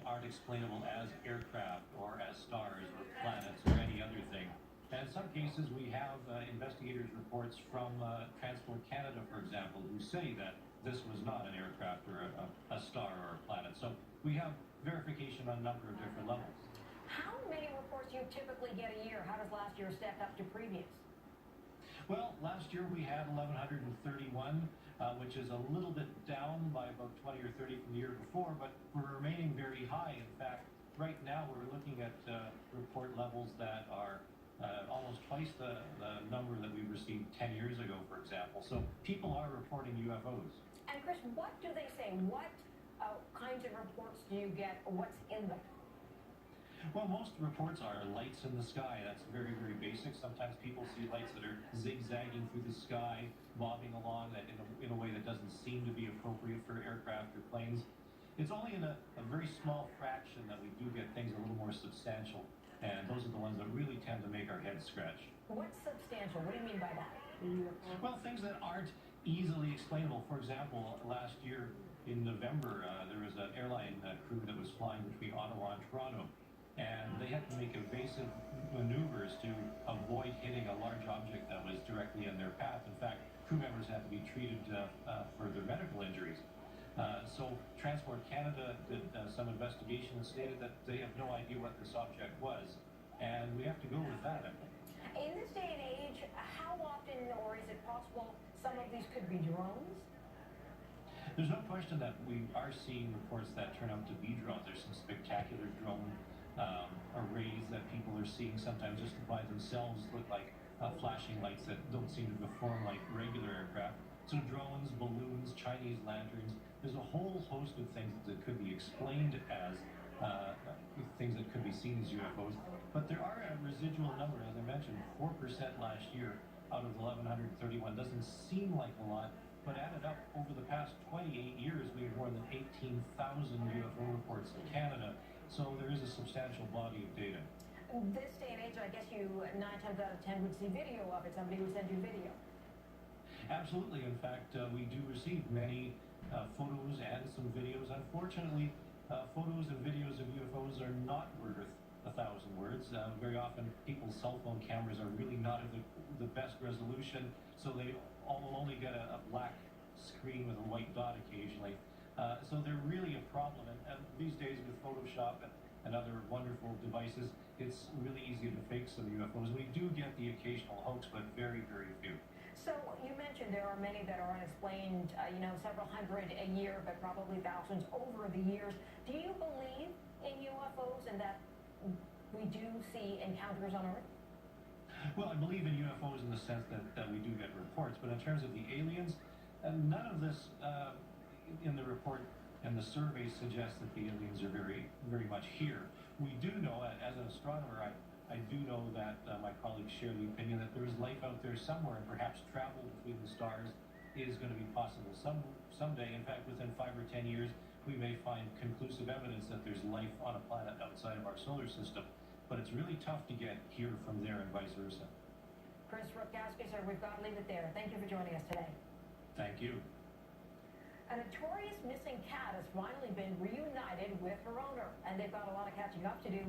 aren't explainable as aircraft or as stars or planets or any other thing. And in some cases, we have investigators' reports from Transport Canada, for example, who say that this was not an aircraft or a star or a planet. So we have verification on a number of different levels. How many reports do you typically get a year? How does last year stack up to previous? Well, last year we had 1,131, which is a little bit down by about 20 or 30 from the year before, but we're remaining very high. In fact, right now we're looking at report levels that are almost twice the number that we received 10 years ago, for example. So people are reporting UFOs. And Chris, what do they say? What kinds of reports do you get? What's in them? Well, most reports are lights in the sky. That's very, very basic. Sometimes people see lights that are zigzagging through the sky, bobbing along that in a way that doesn't seem to be appropriate for aircraft or planes. It's only in a very small fraction that we do get things a little more substantial. And those are the ones that really tend to make our heads scratch. What's substantial? What do you mean by that? Well, things that aren't easily explainable. For example, last year in November, there was an airline crew that was flying between Ottawa and Toronto. And they had to make evasive maneuvers to avoid hitting a large object that was directly in their path. In fact, crew members had to be treated for their medical injuries. So Transport Canada did some investigation and stated that they have no idea what this object was. And we have to go with that, I think. In this day and age, how often, or is it possible, some of these could be drones? There's no question that we are seeing reports that turn out to be drones. There's some spectacular drone arrays that people are seeing sometimes just by themselves look like flashing lights that don't seem to perform like regular aircraft. So drones, balloons, Chinese lanterns, there's a whole host of things that could be explained as things that could be seen as UFOs. But there are a residual number, as I mentioned, 4% last year out of 1,131. Doesn't seem like a lot, but added up over the past 28 years, we have more than 18,000 UFO reports in Canada. So there is a substantial body of data. This day and age, I guess you 9 times out of 10 would see video of it. Somebody would send you video. Absolutely. In fact, we do receive many photos and some videos. Unfortunately, photos and videos of UFOs are not worth 1,000 words. Very often, people's cell phone cameras are really not of the best resolution, so they will only get a black screen with a white dot occasionally. So they're really a problem. And these days with Photoshop and other wonderful devices, it's really easy to fake some UFOs. We do get the occasional hoax, but very, very few. So you mentioned there are many that are unexplained, several hundred a year, but probably thousands over the years. Do you believe in UFOs and that we do see encounters on Earth? Well, I believe in UFOs in the sense that we do get reports, but in terms of the aliens, none of this in the report and the survey suggests that the aliens are very, very much here. We do know, as an astronomer, I do know that my colleagues share the opinion that there is life out there somewhere, and perhaps travel between the stars is going to be possible someday. In fact, within 5 or 10 years, we may find conclusive evidence that there's life on a planet outside of our solar system. But it's really tough to get here from there and vice versa. Chris Rutkowski, sir, we've got to leave it there. Thank you for joining us today. Thank you. A notorious missing cat has finally been reunited with her owner, and they've got a lot of catching up to do.